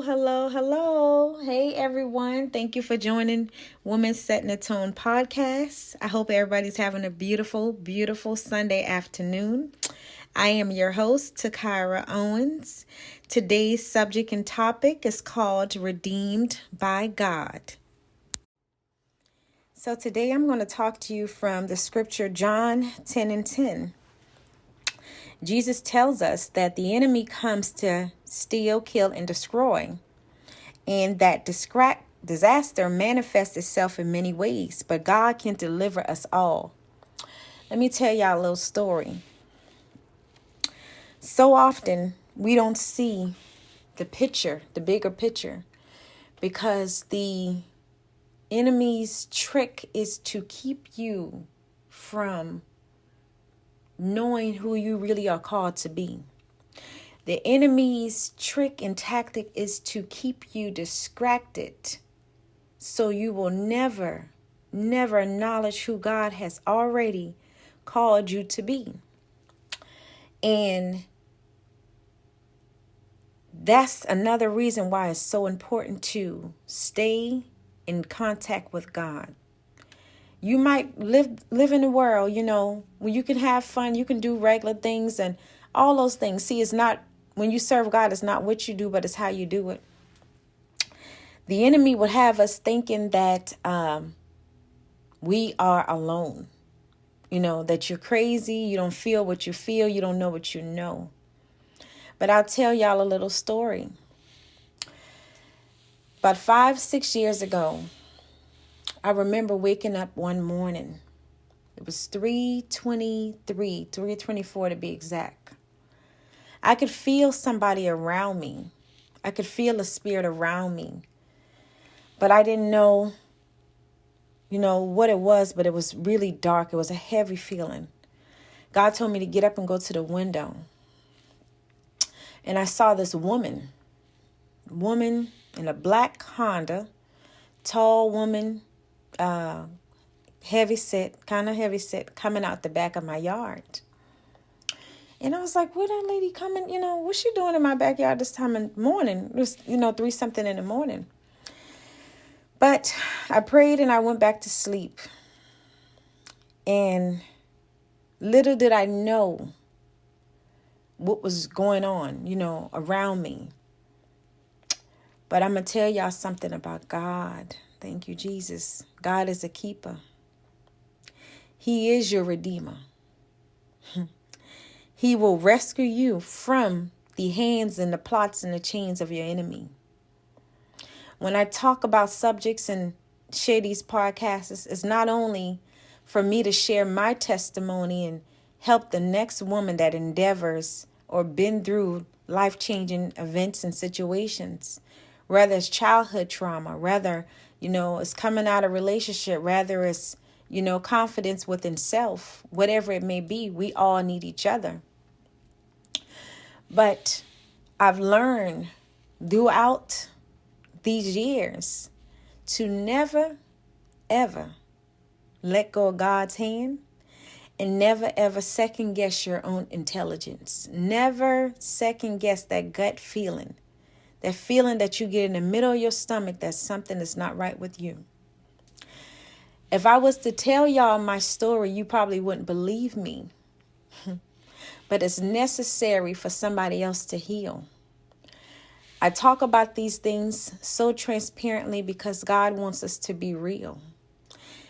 hello, hello. Hey, everyone. Thank you for joining Women Setting the Tone podcast. I hope everybody's having a beautiful, beautiful Sunday afternoon. I am your host, Takira Owens. Today's subject and topic is called Redeemed by God. So today I'm going to talk to you from the scripture John 10:10. Jesus tells us that the enemy comes to steal, kill, and destroy, and that disaster manifests itself in many ways, but God can deliver us all. Let me tell y'all a little story. So often we don't see the picture, the bigger picture, because the enemy's trick is to keep you from knowing who you really are called to be. The enemy's trick and tactic is to keep you distracted so you will never acknowledge who God has already called you to be. And that's another reason why it's so important to stay in contact with God. You might live in the world, where you can have fun, you can do regular things and all those things. See, it's not, when you serve God, it's not what you do, but it's how you do it. The enemy would have us thinking that we are alone, that you're crazy, you don't feel what you feel, you don't know what you know. But I'll tell y'all a little story. About 5-6 years ago, I remember waking up one morning. It was 3:24 to be exact. I could feel somebody around me. I could feel a spirit around me. But I didn't know, what it was, but it was really dark. It was a heavy feeling. God told me to get up and go to the window. And I saw this woman in a black Honda, tall woman, heavy set, coming out the back of my yard. And I was like, where that lady coming? What's she doing in my backyard this time in the morning? It was, 3-something in the morning. But I prayed and I went back to sleep. And little did I know what was going on, around me. But I'm going to tell y'all something about God. Thank you, Jesus. God is a keeper. He is your redeemer. He will rescue you from the hands and the plots and the chains of your enemy. When I talk about subjects and share these podcasts, it's not only for me to share my testimony and help the next woman that endeavors or been through life-changing events and situations, whether it's childhood trauma, whether it's coming out of relationship, rather it's, confidence within self, whatever it may be, we all need each other. But I've learned throughout these years to never, ever let go of God's hand and never, ever second guess your own intelligence. Never second guess that gut feeling. That feeling that you get in the middle of your stomach that something is not right with you. If I was to tell y'all my story, you probably wouldn't believe me. But it's necessary for somebody else to heal. I talk about these things so transparently because God wants us to be real.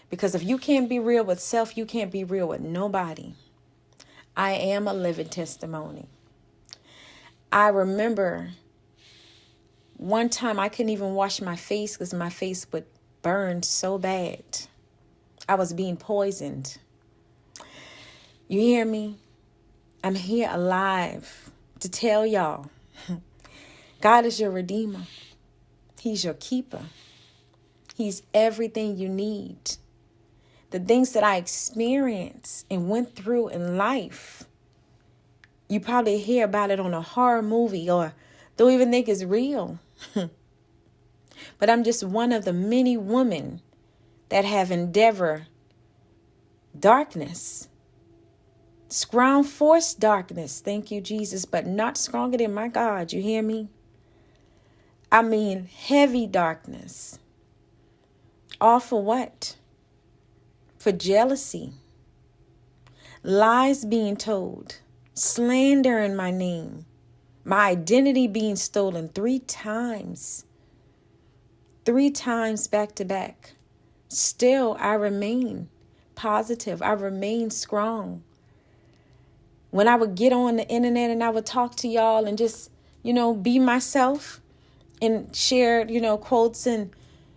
Because if you can't be real with self, you can't be real with nobody. I am a living testimony. I remember one time I couldn't even wash my face because my face would burn so bad. I was being poisoned. You hear me? I'm here alive to tell y'all, God is your redeemer. He's your keeper. He's everything you need. The things that I experienced and went through in life, you probably hear about it on a horror movie or don't even think it's real. But I'm just one of the many women that have endeavored darkness. Strong force darkness. Thank you, Jesus. But not stronger than my God. You hear me? I mean, heavy darkness. All for what? For jealousy. Lies being told. Slander in my name. My identity being stolen 3 times. 3 times back to back. Still, I remain positive. I remain strong. When I would get on the internet and I would talk to y'all and just, be myself and share, quotes and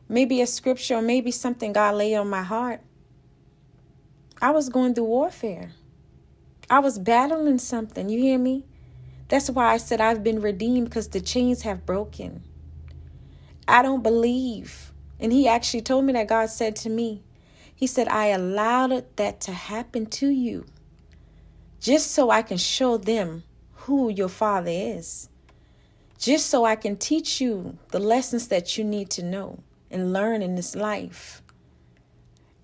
maybe a scripture or maybe something God laid on my heart, I was going through warfare. I was battling something. You hear me? That's why I said I've been redeemed, because the chains have broken. I don't believe. And he actually told me that. God said to me, he said, I allowed that to happen to you just so I can show them who your Father is. Just so I can teach you the lessons that you need to know and learn in this life.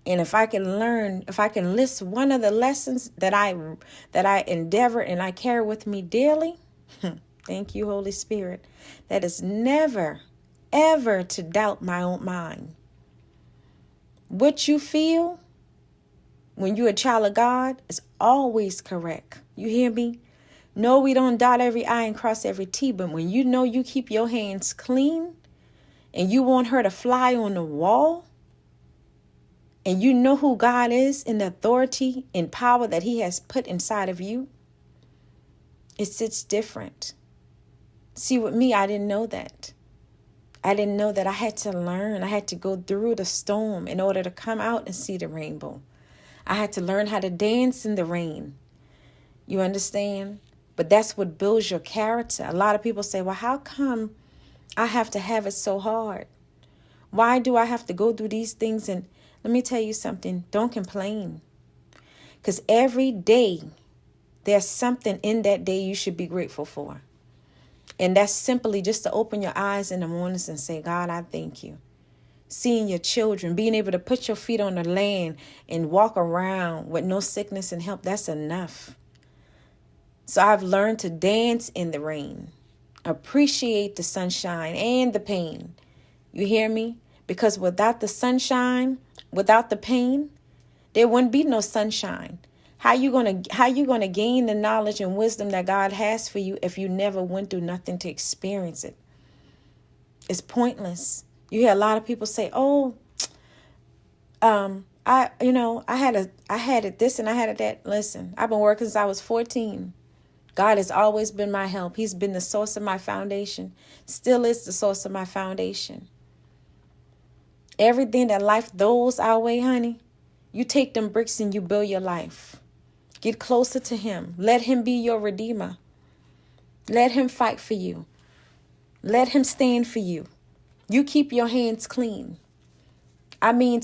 And if I can list one of the lessons that I endeavor and I carry with me daily, thank you, Holy Spirit, that is never, ever to doubt my own mind. What you feel when you're a child of God is always correct. You hear me? No, we don't dot every I and cross every T, but when you know you keep your hands clean and you want her to fly on the wall, and you know who God is and the authority and power that he has put inside of you, it sits different. See, with me, I didn't know that. I didn't know that I had to learn. I had to go through the storm in order to come out and see the rainbow. I had to learn how to dance in the rain. You understand? But that's what builds your character. A lot of people say, well, how come I have to have it so hard? Why do I have to go through these things? And let me tell you something. Don't complain. Because every day, there's something in that day you should be grateful for. And that's simply just to open your eyes in the mornings and say, God, I thank you. Seeing your children, being able to put your feet on the land and walk around with no sickness and help, that's enough. So I've learned to dance in the rain, appreciate the sunshine and the pain. You hear me? Because without the sunshine, without the pain, there wouldn't be no sunshine. How you gonna gain the knowledge and wisdom that God has for you if you never went through nothing to experience it? It's pointless. You hear a lot of people say, "Oh, I had it this and I had it that." Listen, I've been working since I was 14. God has always been my help. He's been the source of my foundation. Still is the source of my foundation. Everything that life throws our way, honey, you take them bricks and you build your life. Get closer to him. Let him be your redeemer. Let him fight for you. Let him stand for you. You keep your hands clean. I mean,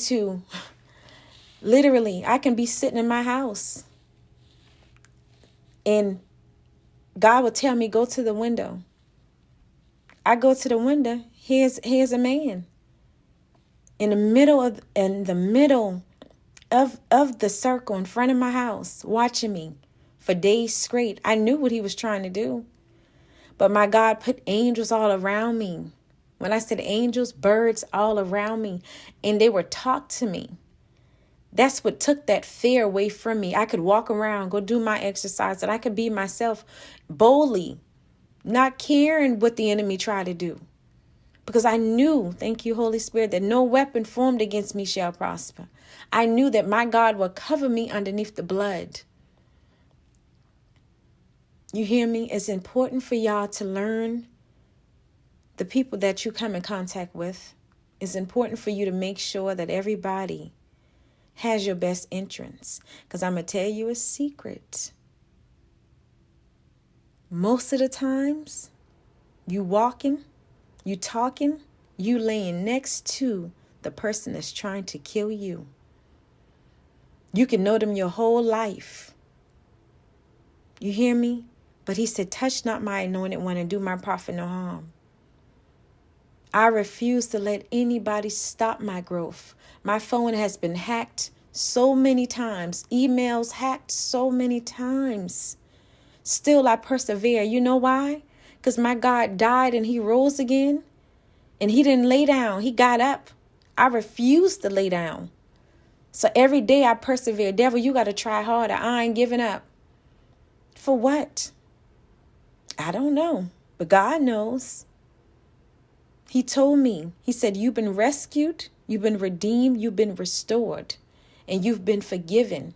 literally, I can be sitting in my house and God will tell me, go to the window. I go to the window. Here's a man in the middle of the circle in front of my house, watching me for days straight. I knew what he was trying to do. But my God put angels all around me. When I said angels, birds all around me. And they were talk to me. That's what took that fear away from me. I could walk around, go do my exercise, and I could be myself boldly, not caring what the enemy tried to do. Because I knew, thank you, Holy Spirit, that no weapon formed against me shall prosper. I knew that my God will cover me underneath the blood. You hear me? It's important for y'all to learn the people that you come in contact with. It's important for you to make sure that everybody has your best interests. Because I'm going to tell you a secret. Most of the times, you walking, you talking, you laying next to the person that's trying to kill you. You can know them your whole life. You hear me? But he said, touch not my anointed one and do my prophet no harm. I refuse to let anybody stop my growth. My phone has been hacked so many times. Emails hacked so many times. Still, I persevere. You know why? Because my God died and he rose again. And he didn't lay down. He got up. I refused to lay down. So every day I persevere. Devil, you got to try harder. I ain't giving up. For what? I don't know. But God knows. He told me. He said, you've been rescued. You've been redeemed. You've been restored. And you've been forgiven.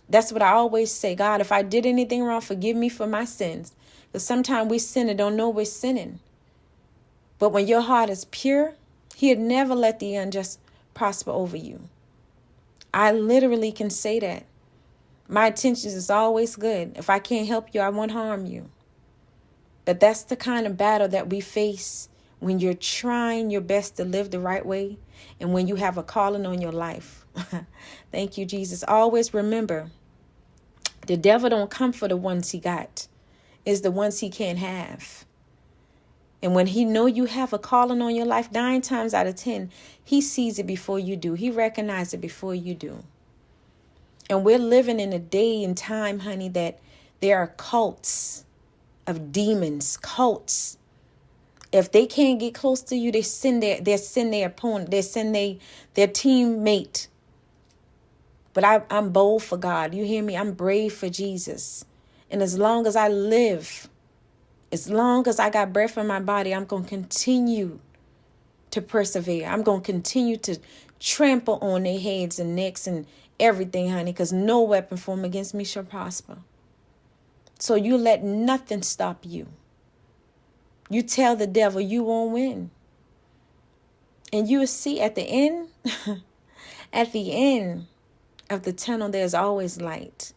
That's what I always say. God, if I did anything wrong, forgive me for my sins. Because sometimes we sin and don't know we're sinning. But when your heart is pure, he'd never let the unjust prosper over you. I literally can say that. My intentions is always good. If I can't help you, I won't harm you. But that's the kind of battle that we face when you're trying your best to live the right way and when you have a calling on your life. Thank you, Jesus. Always remember, the devil don't come for the ones he got. It's the ones he can't have. And when he know you have a calling on your life, 9 times out of 10, he sees it before you do. He recognizes it before you do. And we're living in a day and time, honey, that there are cults of demons, cults. If they can't get close to you, they send their opponent, they send their teammate. But I'm bold for God. You hear me? I'm brave for Jesus. And as long as I live, as long as I got breath in my body, I'm going to continue to persevere. I'm going to continue to trample on their heads and necks and everything, honey, because no weapon formed against me shall prosper. So you let nothing stop you. You tell the devil you won't win. And you will see at the end, at the end of the tunnel, there's always light.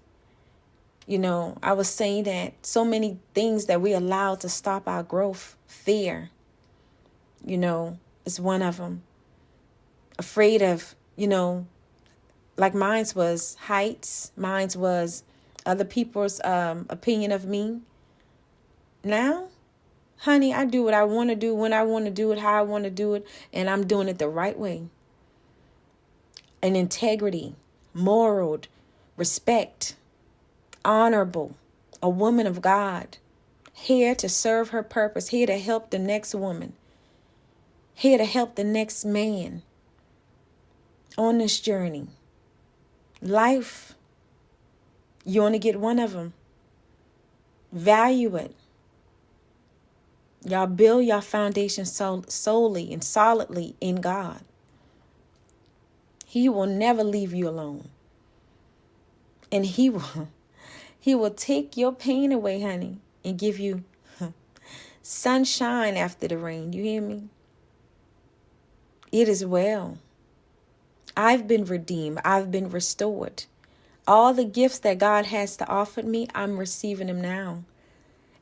You know, I was saying that so many things that we allow to stop our growth, fear, you know, is one of them. Afraid of, you know, like mine's was heights. Mine's was other people's opinion of me. Now, honey, I do what I want to do, when I want to do it, how I want to do it, and I'm doing it the right way. And integrity, moral, respect, honorable, a woman of God, here to serve her purpose, here to help the next woman, here to help the next man on this journey. Life, you only get one of them. Value it. Y'all build your foundation solely and solidly in God. He will never leave you alone. And he will take your pain away, honey, and give you sunshine after the rain. You hear me? It is well. I've been redeemed. I've been restored. All the gifts that God has to offer me, I'm receiving them now.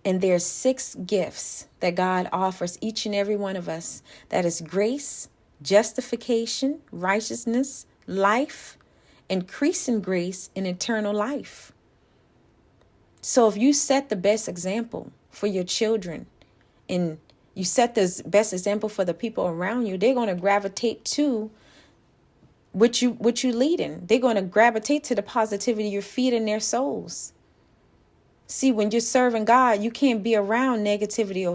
And there's 6 gifts that God offers each and every one of us. That is grace, justification, righteousness, life, increasing grace, and eternal life. So if you set the best example for your children and you set the best example for the people around you, they're going to gravitate to what you leading. They're going to gravitate to the positivity you're feeding their souls. See, when you're serving God, you can't be around negativity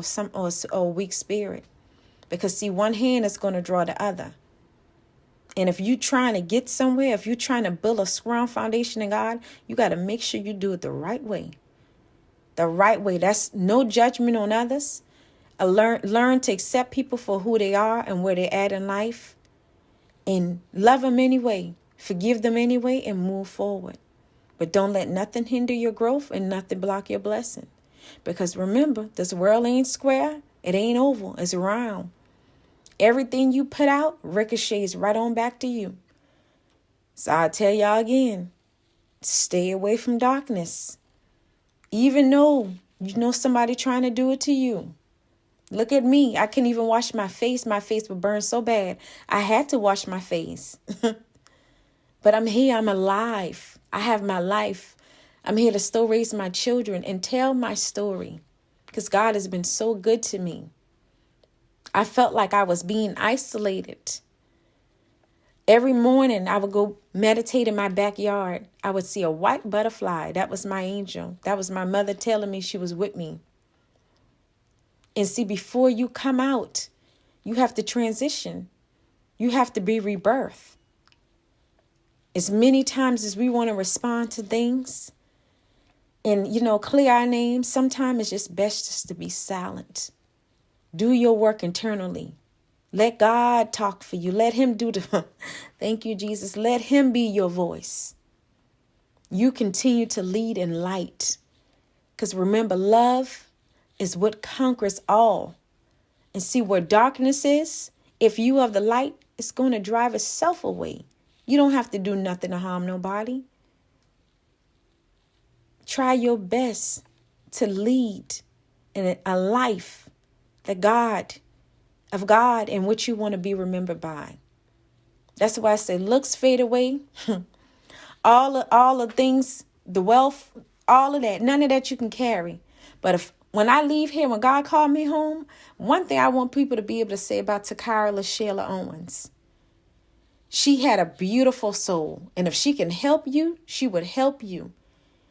or weak spirit. Because see, one hand is going to draw the other. And if you're trying to get somewhere, if you're trying to build a strong foundation in God, you got to make sure you do it the right way. The right way. That's no judgment on others. Learn to accept people for who they are and where they're at in life. And love them anyway. Forgive them anyway and move forward. But don't let nothing hinder your growth and nothing block your blessing. Because remember, this world ain't square. It ain't oval. It's round. Everything you put out ricochets right on back to you. So I'll tell y'all again, stay away from darkness. Even though you know somebody trying to do it to you. Look at me. I couldn't even wash my face. My face would burn so bad. I had to wash my face. But I'm here. I'm alive. I have my life. I'm here to still raise my children and tell my story. Because God has been so good to me. I felt like I was being isolated. Every morning I would go meditate in my backyard. I would see a white butterfly. That was my angel. That was my mother telling me she was with me. And see, before you come out, You have to transition. You have to be rebirthed. As many times as we want to respond to things and, clear our names, sometimes it's just best just to be silent. Do your work internally. Let God talk for you. Let him do the, thank you, Jesus. Let him be your voice. You continue to lead in light. Because remember, love is what conquers all. And see where darkness is, if you have the light, it's going to drive itself away. You don't have to do nothing to harm nobody. Try your best to lead in a life of God in which you want to be remembered by. That's why I say looks fade away. all the things, the wealth, all of that, none of that you can carry. But when I leave here, when God called me home, one thing I want people to be able to say about Takara LaShayla Owens. She had a beautiful soul. And if she can help you, she would help you.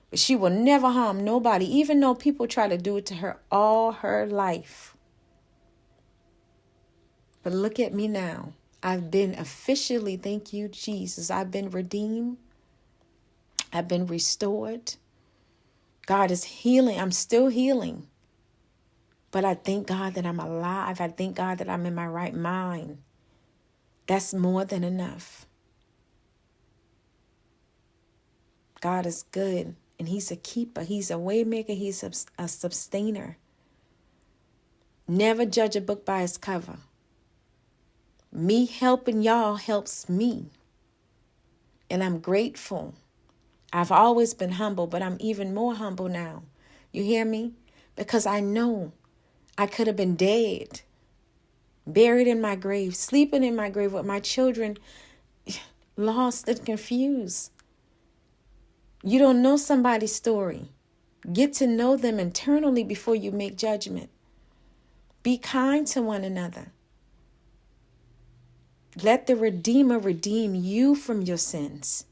But she will never harm nobody, even though people try to do it to her all her life. But look at me now. I've been officially, thank you, Jesus. I've been redeemed. I've been restored. God is healing. I'm still healing. But I thank God that I'm alive. I thank God that I'm in my right mind. That's more than enough. God is good. And he's a keeper. He's a way maker. He's a sustainer. Never judge a book by its cover. Me helping y'all helps me. And I'm grateful. I've always been humble, but I'm even more humble now. You hear me? Because I know I could have been dead, buried in my grave, sleeping in my grave with my children lost and confused. You don't know somebody's story. Get to know them internally before you make judgment. Be kind to one another. Let the Redeemer redeem you from your sins,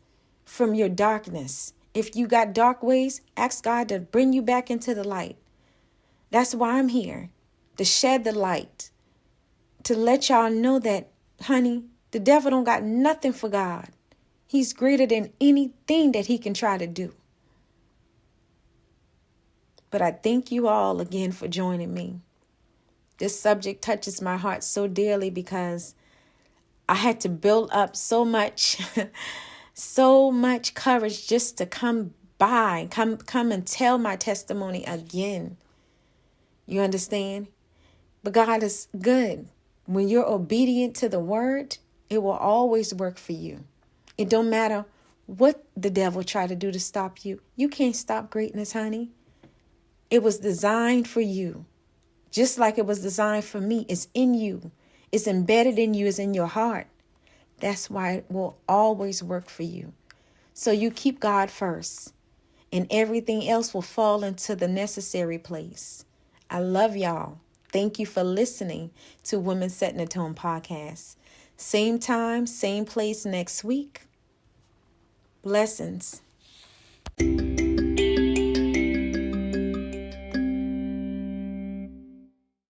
from your darkness. If you got dark ways, ask God to bring you back into the light. That's why I'm here, to shed the light, to let y'all know that, honey, the devil don't got nothing for God. He's greater than anything that he can try to do. But I thank you all again for joining me. This subject touches my heart so dearly because I had to build up so much, so much courage just to come and tell my testimony again. You understand? But God is good. When you're obedient to the word, it will always work for you. It don't matter what the devil try to do to stop you. You can't stop greatness, honey. It was designed for you. Just like it was designed for me. It's in you. It's embedded in you. It's in your heart. That's why it will always work for you. So you keep God first. And everything else will fall into the necessary place. I love y'all. Thank you for listening to Women Setting the Tone podcast. Same time, same place next week. Blessings.